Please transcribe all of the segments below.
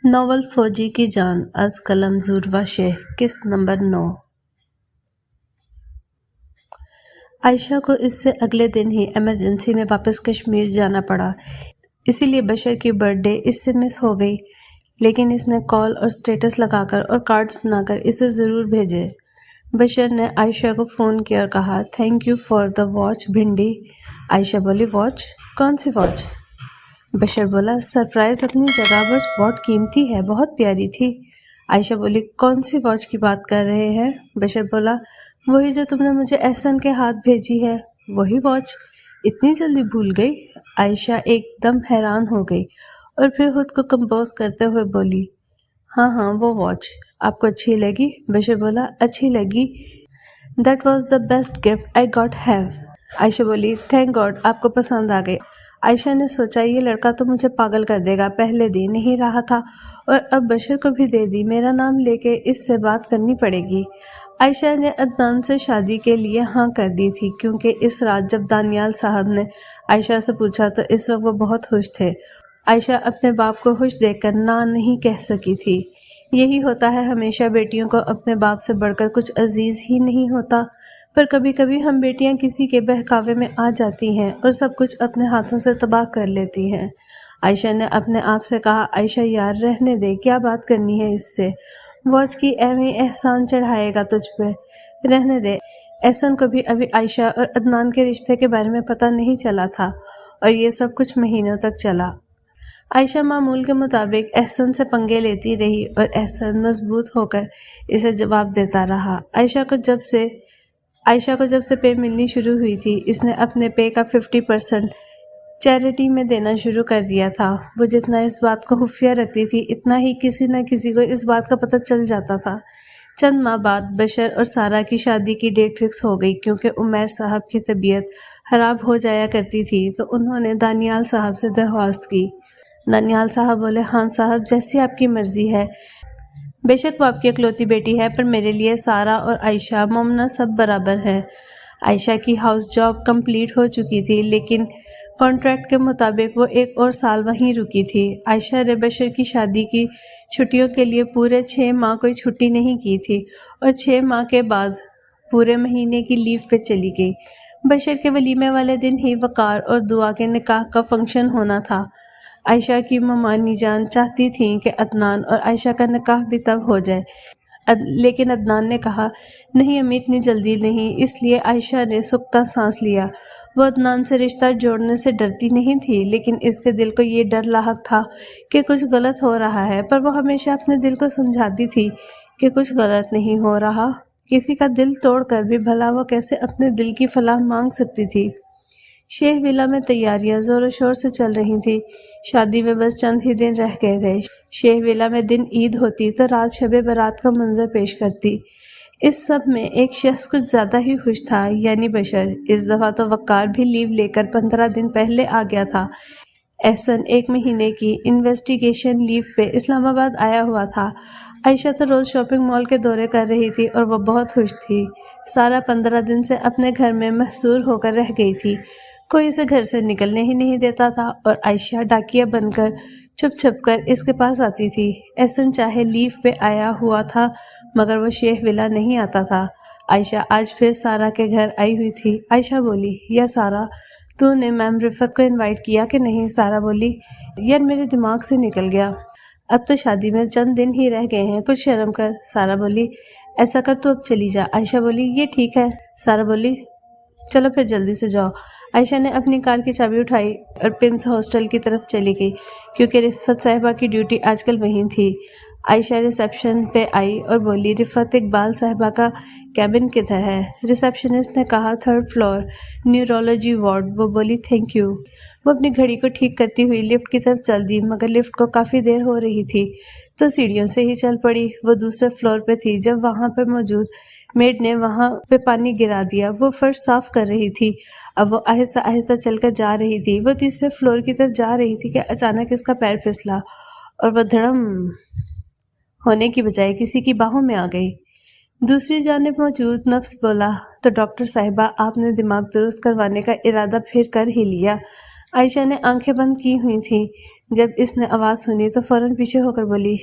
Novel فوجی کی جان از قلم زوروا شیخ قسط نمبر 9۔ عائشہ کو اس سے اگلے دن ہی ایمرجنسی میں واپس کشمیر جانا پڑا، اسی لیے بشر کی برتھ ڈے اس سے مس ہو گئی، لیکن اس نے کال اور سٹیٹس لگا کر اور کارڈز بنا کر اسے ضرور بھیجے۔ بشر نے عائشہ کو فون کیا اور کہا thank you for the watch بھنڈی۔ عائشہ بولی واچ؟ کون سی واچ؟ بشر بولا سرپرائز اپنی جگہ بٹ بہت قیمتی ہے، بہت پیاری تھی۔ عائشہ بولی کون سی واچ کی بات کر رہے ہیں؟ بشر بولا وہی جو تم نے مجھے احسن کے ہاتھ بھیجی ہے، وہی واچ۔ اتنی جلدی بھول گئی؟ عائشہ ایک دم حیران ہو گئی اور پھر خود کو کمپوز کرتے ہوئے بولی ہاں وہ واچ آپ کو اچھی لگی؟ بشر بولا اچھی لگی، that was the best gift I got have. Ayesha بولی تھینک گاڈ آپ کو پسند آ گئی۔ عائشہ نے سوچا یہ لڑکا تو مجھے پاگل کر دے گا، پہلے دے نہیں رہا تھا اور اب بشر کو بھی دے دی، میرا نام لے کے اس سے بات کرنی پڑے گی۔ عائشہ نے عدنان سے شادی کے لیے ہاں کر دی تھی، کیونکہ اس رات جب دانیال صاحب نے عائشہ سے پوچھا تو اس وقت وہ بہت خوش تھے۔ عائشہ اپنے باپ کو خوش دیکھ کر نہ نہیں کہہ سکی تھی۔ یہی ہوتا ہے ہمیشہ، بیٹیوں کو اپنے باپ سے بڑھ کر کچھ عزیز ہی نہیں ہوتا، پر کبھی کبھی ہم بیٹیاں کسی کے بہکاوے میں آ جاتی ہیں اور سب کچھ اپنے ہاتھوں سے تباہ کر لیتی ہیں۔ عائشہ نے اپنے آپ سے کہا عائشہ یار رہنے دے، کیا بات کرنی ہے اس سے، واچ کی ایویں احسان چڑھائے گا تجھ پہ، رہنے دے۔ احسن کو بھی ابھی عائشہ اور عدنان کے رشتے کے بارے میں پتہ نہیں چلا تھا اور یہ سب کچھ مہینوں تک چلا۔ عائشہ معمول کے مطابق احسن سے پنگے لیتی رہی اور احسن مضبوط ہو کر اسے جواب دیتا رہا۔ عائشہ کو جب سے پے ملنی شروع ہوئی تھی، اس نے اپنے پے کا 50% چیریٹی میں دینا شروع کر دیا تھا۔ وہ جتنا اس بات کو خفیہ رکھتی تھی، اتنا ہی کسی نہ کسی کو اس بات کا پتہ چل جاتا تھا۔ چند ماہ بعد بشر اور سارہ کی شادی کی ڈیٹ فکس ہو گئی، کیونکہ عمیر صاحب کی طبیعت خراب ہو جایا کرتی تھی تو انہوں نے دانیال صاحب سے درخواست کی۔ دانیال صاحب بولے ہاں صاحب جیسی آپ کی مرضی ہے، بے شک وہ آپ کی اکلوتی بیٹی ہے، پر میرے لیے سارہ اور عائشہ مومنہ سب برابر ہیں۔ عائشہ کی ہاؤس جاب کمپلیٹ ہو چکی تھی، لیکن کانٹریکٹ کے مطابق وہ 1 اور سال وہیں رکی تھی۔ عائشہ نے بشر کی شادی کی چھٹیوں کے لیے پورے 6 ماہ کوئی چھٹی نہیں کی تھی اور 6 ماہ کے بعد پورے مہینے کی لیو پہ چلی گئی۔ بشر کے ولیمے والے دن ہی وقار اور دعا کے نکاح کا فنکشن ہونا تھا۔ عائشہ کی ممانی جان چاہتی تھیں کہ عدنان اور عائشہ کا نکاح بھی تب ہو جائے، لیکن عدنان نے کہا نہیں امی اتنی جلدی نہیں، اس لیے عائشہ نے سکتا سانس لیا۔ وہ عدنان سے رشتہ جوڑنے سے ڈرتی نہیں تھی، لیکن اس کے دل کو یہ ڈر لاحق تھا کہ کچھ غلط ہو رہا ہے، پر وہ ہمیشہ اپنے دل کو سمجھاتی تھی کہ کچھ غلط نہیں ہو رہا۔ کسی کا دل توڑ کر بھی بھلا وہ کیسے اپنے دل کی فلاح مانگ سکتی تھی۔ شیخ ولا میں تیاریاں زور و شور سے چل رہی تھی، شادی میں بس چند ہی دن رہ گئے تھے۔ شیخ ولا میں دن عید ہوتی تو رات شب برات کا منظر پیش کرتی۔ اس سب میں ایک شخص کچھ زیادہ ہی خوش تھا، یعنی بشر۔ اس دفعہ تو وقار بھی لیو لے کر 15 دن پہلے آ گیا تھا۔ احسن 1 مہینے کی انویسٹیگیشن لیو پہ اسلام آباد آیا ہوا تھا۔ عائشہ تو روز شاپنگ مال کے دورے کر رہی تھی اور وہ بہت خوش تھی۔ سارہ 15 دن سے اپنے گھر میں محصور ہو کر رہ گئی تھی، کوئی اسے گھر سے نکلنے ہی نہیں دیتا تھا اور عائشہ ڈاکیہ بن کر چھپ چھپ کر اس کے پاس آتی تھی۔ احسن چاہے لیو پہ آیا ہوا تھا مگر وہ شیخ ولا نہیں آتا تھا۔ عائشہ آج پھر سارہ کے گھر آئی ہوئی تھی۔ عائشہ بولی یا سارہ تو نے میم رفت کو انوائٹ کیا کہ نہیں؟ سارہ بولی یار میرے دماغ سے نکل گیا، اب تو شادی میں چند دن ہی رہ گئے ہیں، کچھ شرم کر۔ سارہ بولی ایسا کر تو اب چلی جا۔ عائشہ بولی یہ ٹھیک ہے۔ سارہ بولی چلو پھر جلدی سے جاؤ۔ عائشہ نے اپنی کار کی چابی اٹھائی اور پمس ہاسٹل کی طرف چلی گئی، کیونکہ رفت صاحبہ کی ڈیوٹی آج کل وہیں تھی۔ عائشہ ریسیپشن پہ آئی اور بولی رفت اقبال صاحبہ کا کیبن کدھر ہے؟ ریسیپشنسٹ نے کہا 3rd فلور نیورولوجی وارڈ۔ وہ بولی تھینک یو۔ وہ اپنی گھڑی کو ٹھیک کرتی ہوئی لفٹ کی طرف چل دی، مگر لفٹ کو کافی دیر ہو رہی تھی تو سیڑھیوں سے ہی چل پڑی۔ وہ دوسرے فلور پہ تھی جب وہاں پر موجود میڈ نے وہاں پہ پانی گرا دیا۔ وہ فرش صاف کر رہی تھی، اب وہ آہستہ آہستہ چل کر جا رہی تھی۔ وہ تیسرے فلور کی طرف جا رہی تھی کہ اچانک اس کا پیر پھسلا اور وہ دھڑم ہونے کی بجائے کسی کی باہوں میں آ گئی۔ دوسری جانب موجود نفس بولا تو ڈاکٹر صاحبہ آپ نے دماغ درست کروانے کا ارادہ پھر کر ہی لیا۔ عائشہ نے آنکھیں بند کی ہوئی تھیں۔ جب اس نے آواز سنی تو فوراً پیچھے ہو کر بولی،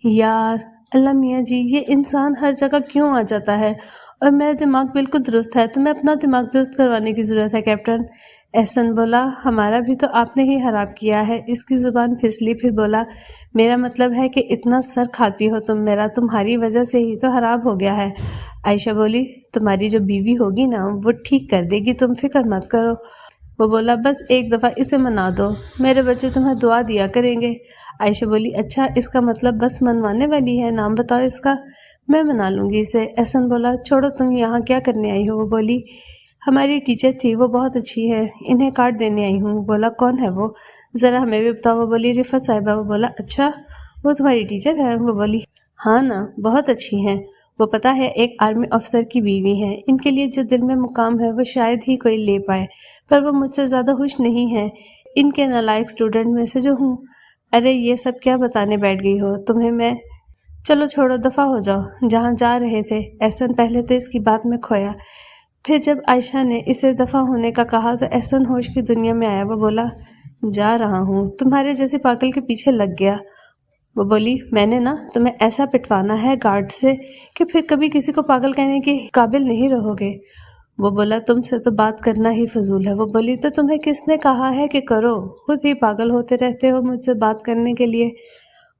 یار اللہ میاں جی، یہ انسان ہر جگہ کیوں آ جاتا ہے؟ اور میرا دماغ بالکل درست ہے، تمہیں اپنا دماغ درست کروانے کی ضرورت ہے کیپٹن۔ احسن بولا، ہمارا بھی تو آپ نے ہی خراب کیا ہے۔ اس کی زبان پھسلی، پھر بولا، میرا مطلب ہے کہ اتنا سر کھاتی ہو تم میرا، تمہاری وجہ سے ہی تو خراب ہو گیا ہے۔ عائشہ بولی، تمہاری جو بیوی ہوگی نا وہ ٹھیک کر دے گی، تم فکر مت کرو۔ وہ بولا، بس ایک دفعہ اسے منا دو، میرے بچے تمہیں دعا دیا کریں گے۔ عائشہ بولی، اچھا اس کا مطلب بس منوانے والی ہے، نام بتاؤ اس کا، میں منا لوں گی اسے۔ احسن بولا، چھوڑو تم یہاں کیا کرنے آئی ہو؟ وہ بولی، ہماری ٹیچر تھی وہ بہت اچھی ہے، انہیں کارڈ دینے آئی ہوں۔ بولا، کون ہے وہ؟ ذرا ہمیں بھی بتاؤ۔ وہ بولی، رفعت صاحبہ۔ وہ بولا، اچھا وہ تمہاری ٹیچر ہے؟ وہ بولی، ہاں نا بہت اچھی ہیں، وہ پتہ ہے ایک آرمی افسر کی بیوی ہیں، ان کے لیے جو دل میں مقام ہے وہ شاید ہی کوئی لے پائے، پر وہ مجھ سے زیادہ خوش نہیں ہیں، ان کے نالائق اسٹوڈنٹ میں سے جو ہوں۔ ارے یہ سب کیا بتانے بیٹھ گئی ہو تمہیں میں، چلو چھوڑو دفع ہو جاؤ جہاں جا رہے تھے۔ احسن پہلے تو اس کی بات میں کھویا، پھر جب عائشہ نے اسے دفع ہونے کا کہا تو احسن ہوش کی دنیا میں آیا۔ وہ بولا، جا رہا ہوں، تمہارے جیسے پاگل کے پیچھے لگ گیا۔ وہ بولی، میں نے نا تمہیں ایسا پٹوانا ہے گارڈ سے کہ پھر کبھی کسی کو پاگل کہنے کے قابل نہیں رہو گے۔ وہ بولا، تم سے تو بات کرنا ہی فضول ہے۔ وہ بولی، تو تمہیں کس نے کہا ہے کہ کرو؟ خود ہی پاگل ہوتے رہتے ہو مجھ سے بات کرنے کے لیے۔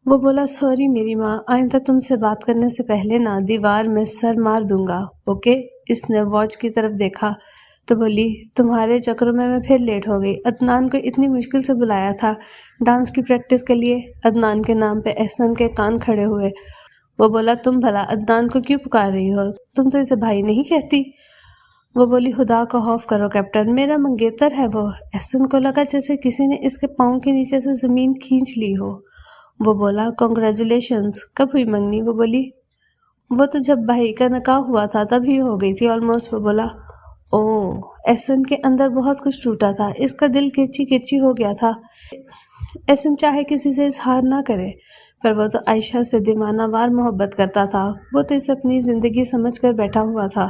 وہ بولا، سوری میری ماں، آئندہ تم سے بات کرنے سے پہلے نا دیوار میں سر مار دوں گا، اوکے؟ اس نے واچ کی طرف دیکھا تو بولی، تمہارے چکروں میں پھر لیٹ ہو گئی، عدنان کو اتنی مشکل سے بلایا تھا ڈانس کی پریکٹس کے لیے۔ عدنان کے نام پہ احسن کے کان کھڑے ہوئے۔ وہ بولا، تم بھلا عدنان کو کیوں پکار رہی ہو؟ تم تو اسے بھائی نہیں کہتی۔ وہ بولی، خدا کا خوف کرو کیپٹن، میرا منگیتر ہے وہ۔ احسن کو لگا جیسے کسی نے اس کے پاؤں کے نیچے سے زمین کھینچ لی ہو۔ وہ بولا، کنگریچولیشنز، کب ہوئی منگنی؟ وہ بولی، وہ تو جب بھائی کا نکاح ہوا تھا تب ہی ہو گئی تھی آلموسٹ۔ وہ بولا، اوہ، احسن کے اندر بہت کچھ ٹوٹا تھا، اس کا دل کرچی کرچی ہو گیا تھا۔ احسن چاہے کسی سے اظہار نہ کرے، پر وہ تو عائشہ سے دیوانہ وار محبت کرتا تھا، وہ تو اسے اپنی زندگی سمجھ کر بیٹھا ہوا تھا۔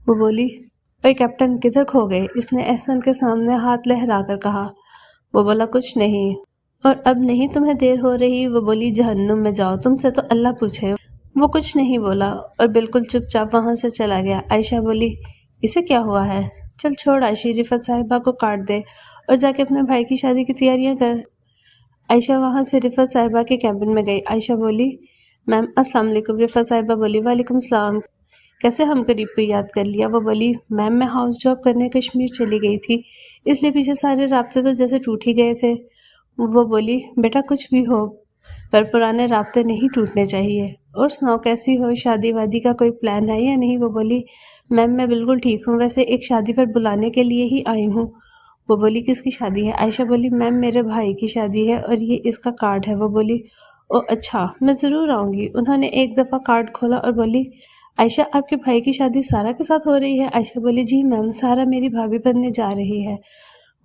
وہ بولی، اوے کیپٹن کدھر کھو گئے؟ اس نے احسن کے سامنے ہاتھ لہرا کر کہا۔ وہ بولا، کچھ نہیں، اور اب نہیں تمہیں دیر ہو رہی؟ وہ بولی، جہنم میں جاؤ، تم سے تو اللہ پوچھے۔ وہ کچھ نہیں بولا اور بالکل چپ چاپ وہاں سے چلا گیا۔ عائشہ بولی، اسے کیا ہوا ہے؟ چل چھوڑ عائشی، رفعت صاحبہ کو کاٹ دے اور جا کے اپنے بھائی کی شادی کی تیاریاں کر۔ عائشہ وہاں سے رفعت صاحبہ کے کیبن میں گئی۔ عائشہ بولی، میم السلام علیکم۔ رفعت صاحبہ بولی، وعلیکم السلام، کیسے ہم قریب کو یاد کر لیا؟ وہ بولی، میم میں ہاؤس جاب کرنے کشمیر چلی گئی تھی، اس لیے پیچھے سارے رابطے تو جیسے ٹوٹ ہی گئے تھے۔ وہ بولی، بیٹا کچھ بھی ہو پر پرانے رابطے نہیں ٹوٹنے چاہیے۔ اور سناؤ کیسی ہو، شادی وادی کا کوئی پلان ہے یا نہیں؟ وہ بولی، میم میں بالکل ٹھیک ہوں، ویسے ایک شادی پر بلانے کے لیے ہی آئی ہوں۔ وہ بولی، کس کی شادی ہے؟ عائشہ بولی، میم میرے بھائی کی شادی ہے اور یہ اس کا کارڈ ہے۔ وہ بولی، او اچھا، میں ضرور آؤں گی۔ انہوں نے ایک دفعہ کارڈ کھولا اور بولی، عائشہ آپ کے بھائی کی شادی سارا کے ساتھ ہو رہی ہے؟ عائشہ بولی، جی میم، سارا میری بھابھی بننے جا رہی ہے۔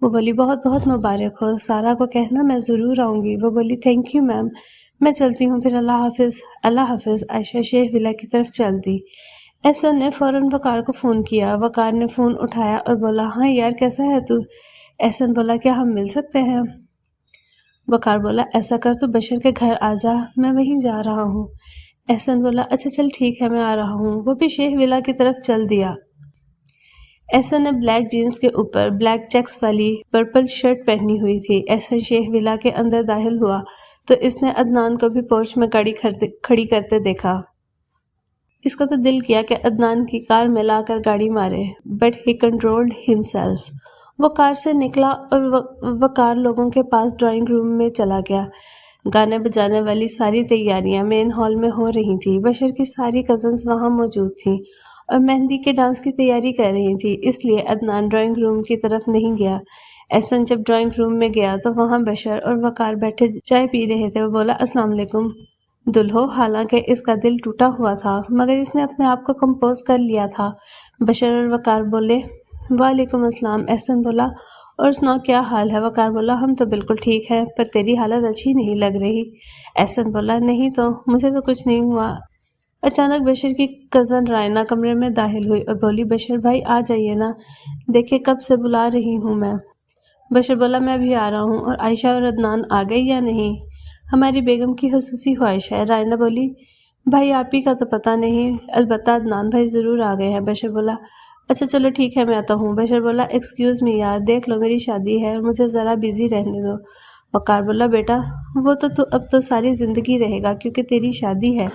وہ بولی، بہت بہت مبارک ہو، سارا کو کہنا میں ضرور آؤں گی۔ وہ بولی، تھینک یو میم، میں چلتی ہوں پھر، اللہ حافظ۔ اللہ حافظ۔ عائشہ شیخ ولا کی طرف چل دی۔ احسن نے فوراً وقار کو فون کیا۔ وقار نے فون اٹھایا اور بولا، ہاں یار کیسا ہے تو؟ احسن بولا، کیا ہم مل سکتے ہیں؟ وقار بولا، ایسا کر تو بشر کے گھر آ جا، میں وہیں جا رہا ہوں۔ احسن بولا، اچھا چل ٹھیک ہے، میں آ رہا ہوں۔ وہ بھی شیخ ولا کی طرف چل دیا۔ احسن نے بلیک جینز کے اوپر بلیک چیکس والی پرپل شرٹ پہنی ہوئی تھی۔ احسن شیخ ولا کے اندر داخل ہوا تو اس نے عدنان کو بھی پورچ میں گاڑی کھڑی کرتے دیکھا۔ اس کا تو دل کیا کہ عدنان کی کار میں لا کر گاڑی مارے، بٹ ہی کنٹرولڈ ہمسیلف۔ وہ کار سے نکلا اور وقار لوگوں کے پاس ڈرائنگ روم میں چلا گیا۔ گانے بجانے والی ساری تیاریاں مین ہال میں ہو رہی تھیں۔ بشر کی ساری کزنز وہاں موجود تھیں اور مہندی کے ڈانس کی تیاری کر رہی تھی، اس لیے عدنان ڈرائنگ روم کی طرف نہیں گیا۔ احسن جب ڈرائنگ روم میں گیا تو وہاں بشر اور وقار بیٹھے چائے پی رہے تھے۔ وہ بولا، السلام علیکم دلہو۔ حالانکہ اس کا دل ٹوٹا ہوا تھا مگر اس نے اپنے آپ کو کمپوز کر لیا تھا۔ بشر اور وقار بولے، وعلیکم السلام۔ احسن بولا، اور سناؤ کیا حال ہے؟ وقار بولا، ہم تو بالکل ٹھیک ہیں، پر تیری حالت اچھی نہیں لگ رہی۔ احسن بولا، نہیں تو مجھے تو کچھ نہیں ہوا۔ اچانک بشر کی کزن رائنا کمرے میں داخل ہوئی اور بولی، بشر بھائی آ جائیے نا، دیکھے کب سے بلا رہی ہوں میں۔ بشر بولا میں بھی آ رہا ہوں، اور عائشہ اور عدنان آ گئے یا نہیں؟ ہماری بیگم کی خصوصی خواہش ہے، رائنہ بولی۔ بھائی آپ ہی کا تو پتہ نہیں، البتہ عدنان بھائی ضرور آ گئے ہیں۔ بشر بولا اچھا چلو ٹھیک ہے میں آتا ہوں۔ بشر بولا ایکسکیوز می یار، دیکھ لو میری شادی ہے اور مجھے ذرا بزی رہنے دو۔ وقار بولا بیٹا وہ تو اب تو ساری زندگی رہے گا کیونکہ تیری شادی ہے۔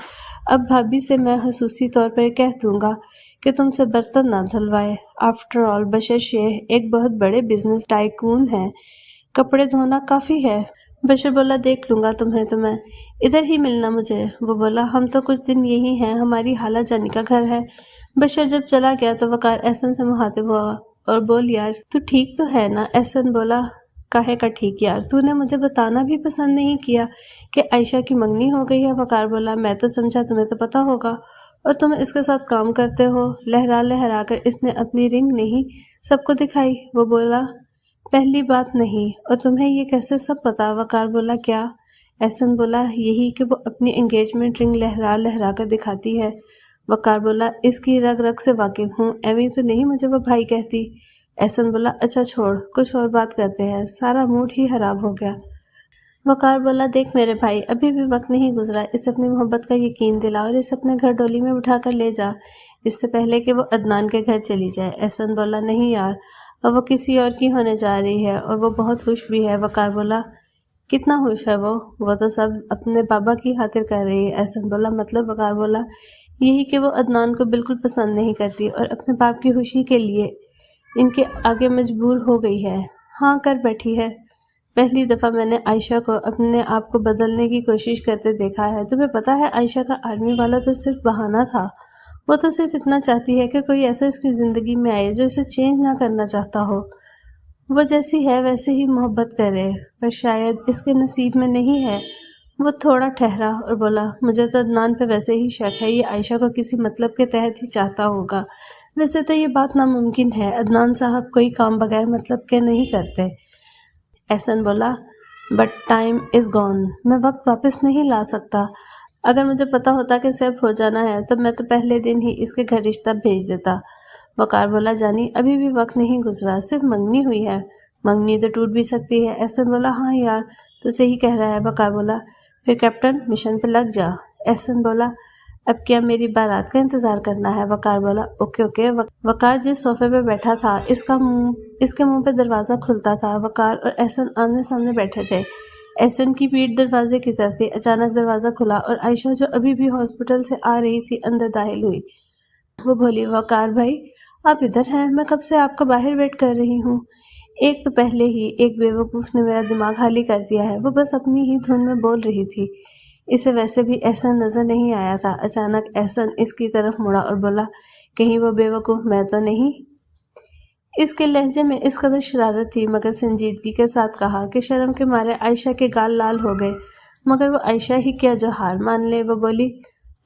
اب بھابھی سے میں خصوصی طور پر کہہ دوں گا کہ تم سے برتن نہ دھلوائے۔ آفٹر آل بشر شیخ ایک بہت بڑے بزنس ٹائکون ہیں، کپڑے دھونا کافی ہے۔ بشر بولا دیکھ لوں گا تمہیں، تو میں ادھر ہی ملنا مجھے۔ وہ بولا ہم تو کچھ دن یہی ہیں، ہماری خالہ جانی کا گھر ہے۔ بشر جب چلا گیا تو وقار احسن سے مخاطب ہوا اور بول یار تو ٹھیک تو ہے نا؟ احسن بولا کاہے کا ٹھیک یار، تو نے مجھے بتانا بھی پسند نہیں کیا کہ عائشہ کی منگنی ہو گئی ہے۔ وقار بولا میں تو سمجھا تمہیں تو پتہ ہوگا اور تم اس کے ساتھ کام کرتے ہو۔ لہرا لہرا کر اس نے اپنی رنگ نہیں سب کو دکھائی۔ وہ بولا پہلی بات نہیں، اور تمہیں یہ کیسے سب پتا؟ وقار بولا کیا؟ احسن بولا یہی کہ وہ اپنی انگیجمنٹ رنگ لہرا لہرا کر دکھاتی ہے۔ وقار بولا اس کی رگ رگ سے واقف ہوں، ایویں تو نہیں مجھے وہ بھائی کہتی۔ احسن بولا اچھا چھوڑ، کچھ اور بات کرتے ہیں، سارا موڈ ہی خراب ہو گیا۔ وقار بولا دیکھ میرے بھائی ابھی بھی وقت نہیں گزرا، اسے اپنی محبت کا یقین دلا اور اسے اپنے گھر ڈولی میں بٹھا کر لے جا، اس سے پہلے کہ وہ عدنان کے گھر چلی جائے۔ احسن بولا نہیں یار، اب وہ کسی اور کی ہونے جا رہی ہے اور وہ بہت خوش بھی ہے۔ وقار بولا کتنا خوش ہے وہ تو سب اپنے بابا کی خاطر کر رہی ہے۔ احسن بولا مطلب؟ وقار بولا یہی کہ وہ عدنان کو بالکل پسند نہیں کرتی اور اپنے باپ کی خوشی کے لیے ان کے آگے مجبور ہو گئی ہے۔ ہاں کر بیٹھی ہے۔ پہلی دفعہ میں نے عائشہ کو اپنے آپ کو بدلنے کی کوشش کرتے دیکھا ہے۔ تمہیں پتہ ہے عائشہ کا آرمی والا تو صرف بہانہ تھا، وہ تو صرف اتنا چاہتی ہے کہ کوئی ایسا اس کی زندگی میں آئے جو اسے چینج نہ کرنا چاہتا ہو، وہ جیسی ہے ویسے ہی محبت کرے، پر شاید اس کے نصیب میں نہیں ہے۔ وہ تھوڑا ٹھہرا اور بولا مجھے تو عدنان پہ ویسے ہی شک ہے، یہ عائشہ کو کسی مطلب کے تحت ہی چاہتا ہوگا۔ ویسے تو یہ بات ناممکن ہے، عدنان صاحب کوئی کام بغیر مطلب کے نہیں کرتے۔ احسن بولا بٹ ٹائم از گون، میں وقت واپس نہیں لا سکتا۔ اگر مجھے پتا ہوتا کہ سیف ہو جانا ہے تو میں تو پہلے دن ہی اس کے گھر رشتہ بھیج دیتا۔ وقار بولا جانی ابھی بھی وقت نہیں گزرا، صرف منگنی ہوئی ہے، منگنی تو ٹوٹ بھی سکتی ہے۔ احسن بولا ہاں یار تو صحیح کہہ رہا ہے۔ وقار بولا پھر کیپٹن مشن پہ لگ جا۔ احسن بولا اب کیا میری بارات کا انتظار کرنا ہے؟ وقار بولا اوکے اوکے۔ وقار جس صوفے پہ بیٹھا تھا اس کے منہ پہ دروازہ کھلتا تھا۔ وقار اور احسن آمنے سامنے بیٹھے تھے، احسن کی پیٹھ دروازے کی طرف تھی۔ اچانک دروازہ کھلا اور عائشہ جو ابھی بھی ہاسپٹل سے آ رہی تھی اندر داخل ہوئی۔ وہ بولی وقار بھائی آپ ادھر ہیں؟ میں کب سے آپ کا باہر ویٹ کر رہی ہوں۔ ایک تو پہلے ہی ایک بیوقوف نے میرا دماغ خالی کر دیا ہے، وہ بس اپنی ہی دھن میں بول رہی تھی۔ اسے ویسے بھی احسن نظر نہیں آیا تھا۔ اچانک احسن اس کی طرف مڑا اور بولا کہیں وہ بیوقوف میں تو نہیں؟ اس کے لہجے میں اس قدر شرارت تھی مگر سنجیدگی کے ساتھ کہا کہ شرم کے مارے عائشہ کے گال لال ہو گئے، مگر وہ عائشہ ہی کیا جو ہار مان لے۔ وہ بولی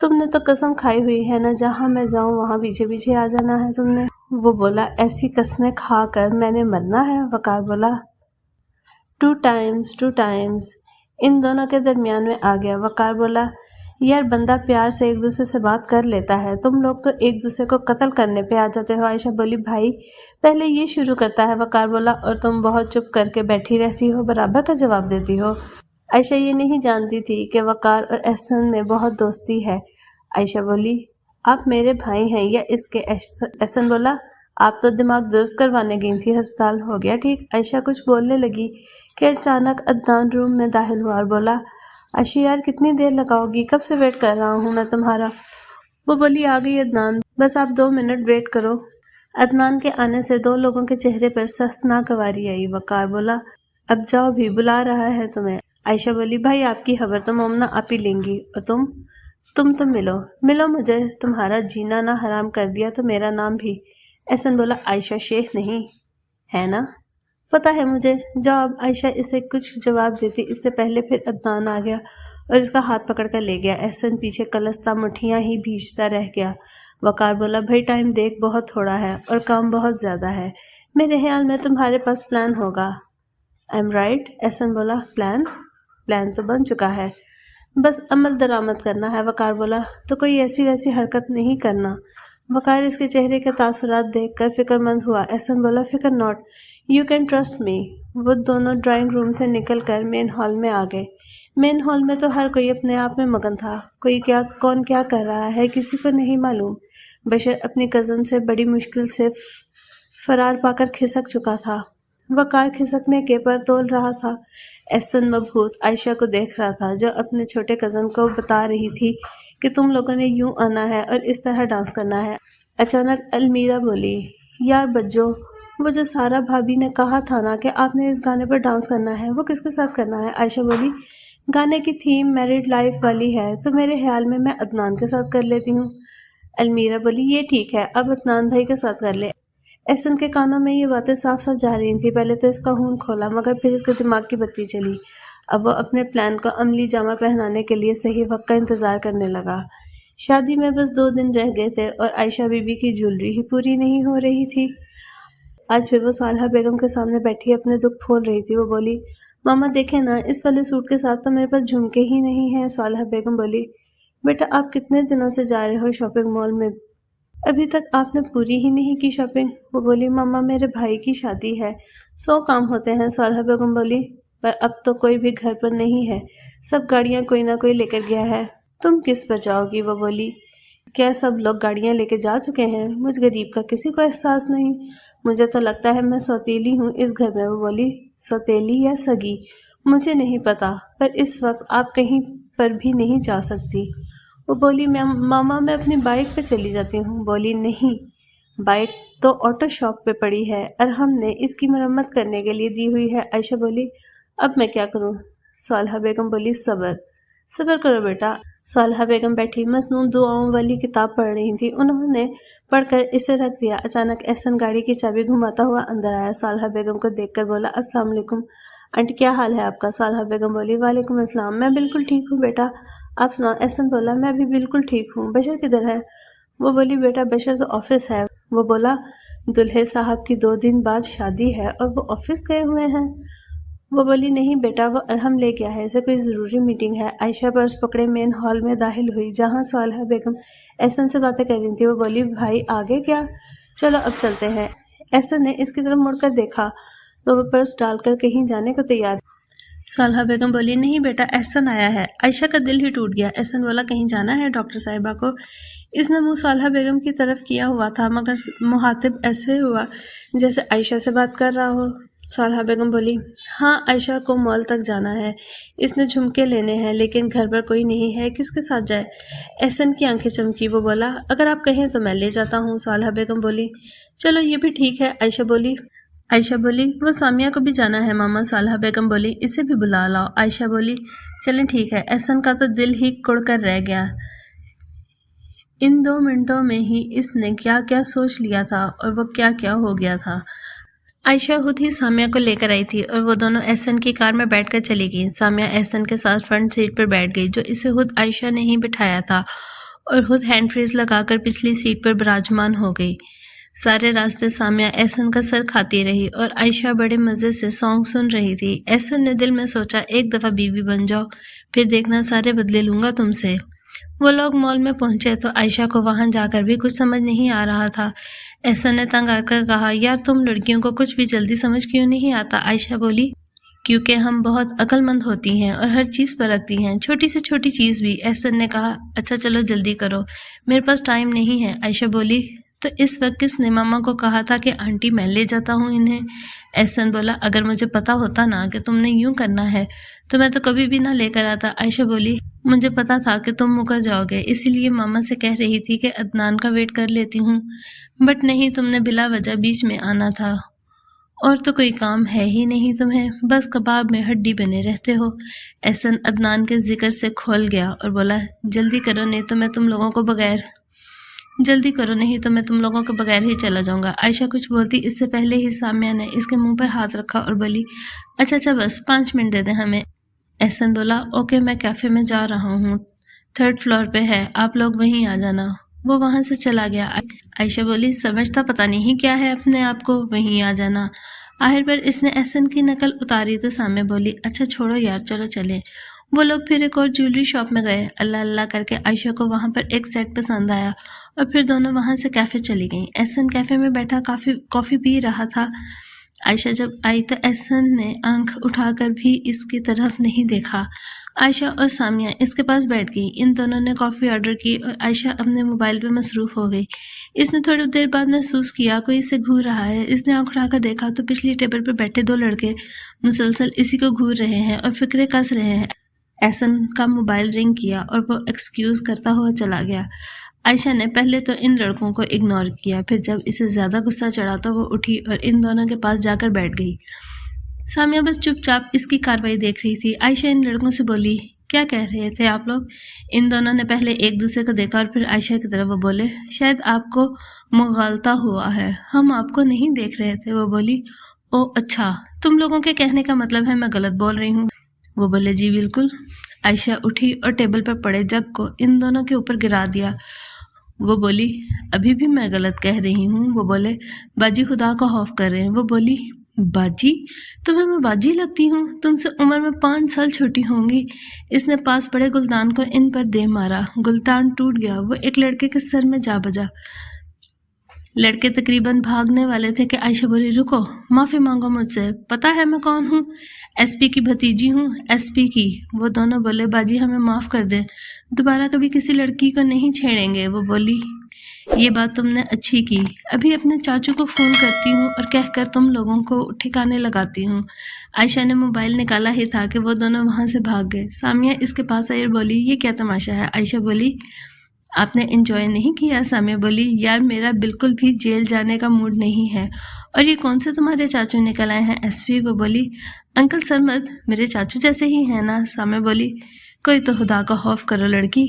تم نے تو قسم کھائی ہوئی ہے نا جہاں میں جاؤں وہاں پیچھے پیچھے آ جانا ہے تم نے۔ وہ بولا ایسی قسمیں کھا کر میں نے مرنا ہے؟ وقار بولا ٹو ٹائمز ان دونوں کے درمیان میں آ گیا۔ وقار بولا یار بندہ پیار سے ایک دوسرے سے بات کر لیتا ہے، تم لوگ تو ایک دوسرے کو قتل کرنے پہ آ جاتے ہو۔ عائشہ بولی بھائی پہلے یہ شروع کرتا ہے۔ وقار بولا اور تم بہت چپ کر کے بیٹھی رہتی ہو، برابر کا جواب دیتی ہو۔ عائشہ یہ نہیں جانتی تھی کہ وقار اور احسن میں بہت دوستی ہے۔ عائشہ بولی آپ میرے بھائی ہیں یا اس کے؟ احسن بولا آپ تو دماغ درست کروانے گئی تھی، ہسپتال ہو گیا ٹھیک؟ عائشہ کچھ بولنے لگی کہ اچانک عدنان روم میں داخل ہوا اور بولا عائشہ یار کتنی دیر لگاؤ گی، کب سے ویٹ کر رہا ہوں میں تمہارا۔ وہ بولی آ گئی عدنان، بس آپ 2 منٹ ویٹ کرو۔ عدنان کے آنے سے 2 لوگوں کے چہرے پر سخت ناگواری آئی۔ وقار بولا اب جاؤ بھی، بلا رہا ہے تمہیں۔ عائشہ بولی بھائی آپ کی خبر تو مومنہ آپ ہی لیں گی، اور تم تو ملو مجھے، تمہارا جینا نہ حرام کر دیا تو میرا نام بھی۔ احسن بولا عائشہ شیخ نہیں ہے نا؟ پتہ ہے مجھے، جاؤ اب۔ عائشہ اسے کچھ جواب دیتی اس سے پہلے پھر عدنان آ گیا اور اس کا ہاتھ پکڑ کر لے گیا۔ احسن پیچھے کلستا مٹھیاں ہی بھیجتا رہ گیا۔ وقار بولا بھائی ٹائم دیکھ بہت تھوڑا ہے اور کام بہت زیادہ ہے، میرے خیال میں تمہارے پاس پلان ہوگا۔ I am right? احسن بولا پلان تو بن چکا ہے، بس عمل درآمد کرنا ہے۔ وقار بولا تو کوئی ایسی ویسی حرکت نہیں کرنا۔ وقار اس کے چہرے کے تاثرات دیکھ کر فکر مند ہوا۔ احسن بولا فکر not, you can trust me. وہ دونوں ڈرائنگ روم سے نکل کر مین ہال میں آ گئے۔ مین ہال میں تو ہر کوئی اپنے آپ میں مگن تھا، کون کیا کر رہا ہے کسی کو نہیں معلوم۔ بشر اپنی کزن سے بڑی مشکل سے فرار پا کر کھسک چکا تھا۔ وقار کھسکنے کے پر تول رہا تھا۔ احسن مبہوت عائشہ کو دیکھ رہا تھا جو اپنے چھوٹے کزن کو بتا رہی تھی کہ تم لوگوں نے یوں آنا ہے اور اس طرح ڈانس کرنا ہے۔ اچانک المیرا بولی، یار بجو، وہ جو سارا بھابی نے کہا تھا نا کہ آپ نے اس گانے پر ڈانس کرنا ہے، وہ کس کے ساتھ کرنا ہے؟ عائشہ بولی، گانے کی تھیم میرڈ لائف والی ہے تو میرے خیال میں عدنان کے ساتھ کر لیتی ہوں۔ المیرا بولی، یہ ٹھیک ہے، اب عدنان بھائی کے ساتھ کر لے۔ احسن کے کانوں میں یہ باتیں صاف صاف جا رہی تھیں۔ پہلے تو اس کا خون کھولا مگر پھر اس کے دماغ کی بتی چلی۔ اب وہ اپنے پلان کو عملی جامہ پہنانے کے لیے صحیح وقت کا انتظار کرنے لگا۔ شادی میں بس 2 دن رہ گئے تھے اور عائشہ بی بی کی جولری ہی پوری نہیں ہو رہی تھی۔ آج پھر وہ صالحہ بیگم کے سامنے بیٹھی اپنے دکھ پھول رہی تھی۔ وہ بولی، ماما دیکھیں نا، اس والے سوٹ کے ساتھ تو میرے پاس جھمکے ہی نہیں ہیں۔ صالحہ بیگم بولی، بیٹا آپ کتنے دنوں سے جا رہے ہو شاپنگ مال میں، ابھی تک آپ نے پوری ہی نہیں کی شاپنگ۔ وہ بولی، ماما میرے بھائی کی شادی ہے، 100 کام ہوتے ہیں۔ صالحہ بیگم بولی، پر اب تو کوئی بھی گھر پر نہیں ہے، سب گاڑیاں کوئی نہ کوئی لے کر گیا ہے، تم کس پر جاؤ گی؟ وہ بولی، کیا سب لوگ گاڑیاں لے کے جا چکے ہیں؟ مجھ غریب کا کسی کو احساس نہیں، مجھے تو لگتا ہے میں سوتیلی ہوں اس گھر میں۔ وہ بولی، سوتیلی یا سگی مجھے نہیں پتا، پر اس وقت آپ کہیں پر بھی نہیں جا سکتی۔ وہ بولی، ماما میں اپنی بائک پہ چلی جاتی ہوں۔ بولی، نہیں، بائک تو آٹو شاپ پہ پڑی ہے اور ہم نے اس کی مرمت کرنے کے لیے دی ہوئی ہے۔ عائشہ بولی، اب میں کیا کروں؟ صالحہ بیگم بولی، صبر کرو بیٹا۔ صالحہ بیگم بیٹھی مسنون دعاؤں والی کتاب پڑھ رہی تھی، انہوں نے پڑھ کر اسے رکھ دیا۔ اچانک احسن گاڑی کی چابی گھماتا ہوا اندر آیا، صالحہ بیگم کو دیکھ کر بولا، السلام علیکم آنٹی، کیا حال ہے آپ کا؟ صالحہ بیگم بولی، وعلیکم السلام، میں بالکل ٹھیک ہوں بیٹا، آپ سناؤ؟ احسن بولا، میں بھی بالکل ٹھیک ہوں، بشر کدھر ہے؟ وہ بولی، بیٹا بشر تو آفس ہے۔ وہ بولا، دلہے صاحب کی 2 دن بعد شادی ہے اور وہ آفس گئے ہوئے ہیں؟ وہ بولی، نہیں بیٹا، وہ ارحم لے گیا ہے، اسے کوئی ضروری میٹنگ ہے۔ عائشہ پرس پکڑے مین ہال میں داخل ہوئی جہاں صالحہ بیگم احسن سے باتیں کر رہی تھی۔ وہ بولی، بھائی آگے کیا؟ چلو اب چلتے ہیں۔ احسن نے اس کی طرف مڑ کر دیکھا تو وہ پرس ڈال کر کہیں جانے کو تیار۔ صالحہ بیگم بولی، نہیں بیٹا، احسن آیا ہے۔ عائشہ کا دل ہی ٹوٹ گیا۔ احسن بولا، کہیں جانا ہے ڈاکٹر صاحبہ کو؟ اس نے منہ صالحہ بیگم کی طرف کیا ہوا تھا مگر مخاطب ایسے ہوا جیسے عائشہ سے بات کر رہا ہو۔ صالحہ بیگم بولی، ہاں عائشہ کو مال تک جانا ہے، اس نے جھمکے لینے ہیں، لیکن گھر پر کوئی نہیں ہے، کس کے ساتھ جائے؟ احسن کی آنکھیں چمکی۔ وہ بولا، اگر آپ کہیں تو میں لے جاتا ہوں۔ صالحہ بیگم بولی، چلو یہ بھی ٹھیک ہے۔ عائشہ بولی، وہ سامیہ کو بھی جانا ہے ماما۔ صالحہ بیگم بولی، اسے بھی بلا لاؤ۔ عائشہ بولی، چلیں ٹھیک ہے۔ احسن کا تو دل ہی کڑ کر رہ گیا، ان 2 منٹوں میں ہی اس نے کیا کیا سوچ لیا تھا اور وہ کیا کیا ہو گیا تھا۔ عائشہ خود ہی سامیہ کو لے کر آئی تھی اور وہ دونوں احسن کی کار میں بیٹھ کر چلی گئیں۔ سامیہ احسن کے ساتھ فرنٹ سیٹ پر بیٹھ گئی جو اسے خود عائشہ نے ہی بٹھایا تھا اور خود ہینڈ فریز لگا کر پچھلی سیٹ پر براجمان ہو گئی۔ سارے راستے سامیہ احسن کا سر کھاتی رہی اور عائشہ بڑے مزے سے سانگ سن رہی تھی۔ احسن نے دل میں سوچا، ایک دفعہ بیوی بن جاؤ، پھر دیکھنا سارے بدلے لوں گا تم سے۔ وہ لوگ مال میں پہنچے تو عائشہ کو وہاں جا کر بھی کچھ سمجھ نہیں آ رہا تھا۔ احسن نے تنگ آ کر کہا، یار تم لڑکیوں کو کچھ بھی جلدی سمجھ کیوں نہیں آتا؟ عائشہ بولی، کیونکہ ہم بہت عقل مند ہوتی ہیں اور ہر چیز پر رکھتی ہیں، چھوٹی سے چھوٹی چیز بھی۔ احسن نے کہا، اچھا چلو جلدی کرو، میرے پاس ٹائم نہیں ہے۔ عائشہ بولی، تو اس وقت کس نے ماما کو کہا تھا کہ آنٹی میں لے جاتا ہوں انہیں؟ احسن بولا، اگر مجھے پتا ہوتا نا کہ تم نے یوں کرنا ہے تو میں تو کبھی بھی نہ لے کر آتا۔ عائشہ بولی، مجھے پتا تھا کہ تم مکر جاؤ گے، اسی لیے ماما سے کہہ رہی تھی کہ عدنان کا ویٹ کر لیتی ہوں، بٹ نہیں، تم نے بلا وجہ بیچ میں آنا تھا، اور تو کوئی کام ہے ہی نہیں تمہیں، بس کباب میں ہڈی بنے رہتے ہو۔ احسن عدنان کے ذکر سے کھول گیا اور بولا، جلدی کرو نہیں تو میں تم لوگوں کو بغیر ہی چلا جاؤں گا۔ عائشہ کچھ بولتی اس سے پہلے ہی سامیہ نے اس کے منہ پر ہاتھ رکھا اور بولی، اچھا بس 5 منٹ دے دیں ہمیں۔ احسن بولا، اوکے، میں کیفے میں جا رہا ہوں، 3rd فلور پہ ہے، آپ لوگ وہیں آ جانا۔ وہ وہاں سے چلا گیا۔ عائشہ بولی، سمجھتا پتہ نہیں کیا ہے اپنے آپ کو، وہیں آ جانا۔ آخر پر اس نے احسن کی نقل اتاری تو سامیہ بولی، اچھا چھوڑو یار، چلو چلیں۔ وہ لوگ پھر ایک اور جیولری شاپ میں گئے۔ اللہ اللہ کر کے عائشہ کو وہاں پر ایک سیٹ پسند آیا اور پھر دونوں وہاں سے کیفے چلی گئیں۔ احسن کیفے میں بیٹھا کافی پی رہا تھا عائشہ جب آئی تو احسن نے آنکھ اٹھا کر بھی اس کی طرف نہیں دیکھا۔ عائشہ اور سامیہ اس کے پاس بیٹھ گئی۔ ان دونوں نے کافی آرڈر کی اور عائشہ اپنے موبائل پہ مصروف ہو گئی۔ اس نے تھوڑی دیر بعد محسوس کیا کوئی اسے گھور رہا ہے۔ اس نے آنکھ اٹھا کر دیکھا تو پچھلی ٹیبل پہ بیٹھے دو لڑکے مسلسل اسی کو گھور رہے ہیں اور فکرے کس رہے ہیں۔ احسن کا موبائل رنگ کیا اور وہ ایکسکیوز کرتا ہوا چلا گیا۔ عائشہ نے پہلے تو ان لڑکوں کو اگنور کیا، پھر جب اسے زیادہ غصہ چڑھا تو وہ اٹھی اور ان دونوں کے پاس جا کر بیٹھ گئی۔ سامیہ بس چپ چاپ اس کی کاروائی دیکھ رہی تھی۔ عائشہ ان لڑکوں سے بولی، کیا کہہ رہے تھے آپ لوگ؟ ان دونوں نے پہلے ایک دوسرے کو دیکھا اور پھر عائشہ کی طرف وہ بولے، شاید آپ کو مغالطہ ہوا ہے، ہم آپ کو نہیں دیکھ رہے تھے۔ وہ بولی، او اچھا، تم لوگوں کے کہنے کا مطلب ہے میں غلط بول رہی ہوں؟ وہ بولے، جی بالکل۔ عائشہ اٹھی اور ٹیبل پر پڑے جگ کو ان دونوں کے اوپر گرا دیا۔ وہ بولی، ابھی بھی میں غلط کہہ رہی ہوں؟ وہ بولے، باجی خدا کا خوف کر رہے ہیں۔ وہ بولی، باجی؟ تمہیں میں باجی لگتی ہوں؟ تم سے عمر میں 5 سال چھوٹی ہوں گی۔ اس نے پاس پڑے گلدان کو ان پر دے مارا، گلدان ٹوٹ گیا، وہ ایک لڑکے کے سر میں جا بجا۔ لڑکے تقریباً بھاگنے والے تھے کہ عائشہ بولی، رکو، معافی مانگو مجھ سے، پتہ ہے میں کون ہوں؟ ایس پی کی بھتیجی ہوں، ایس پی کی۔ وہ دونوں بولے، باجی ہمیں معاف کر دے، دوبارہ کبھی کسی لڑکی کو نہیں چھیڑیں گے۔ وہ بولی، یہ بات تم نے اچھی کی، ابھی اپنے چاچو کو فون کرتی ہوں اور کہہ کر تم لوگوں کو ٹھکانے لگاتی ہوں۔ عائشہ نے موبائل نکالا ہی تھا کہ وہ دونوں وہاں سے بھاگ گئے۔ سامیہ اس کے پاس آئی اور بولی، یہ کیا تماشا ہے؟ عائشہ بولی، آپ نے انجوائے نہیں کیا؟ سامیہ بولی، یار میرا بالکل بھی جیل جانے کا موڈ نہیں ہے۔ اور یہ کون سے تمہارے چاچو نکل آئے ہیں؟ S P. وہ بولی، انکل سرمد، میرے چاچو جیسے ہی ہیں نا؟ سامیہ بولی، کوئی تو خدا کا خوف کرو لڑکی۔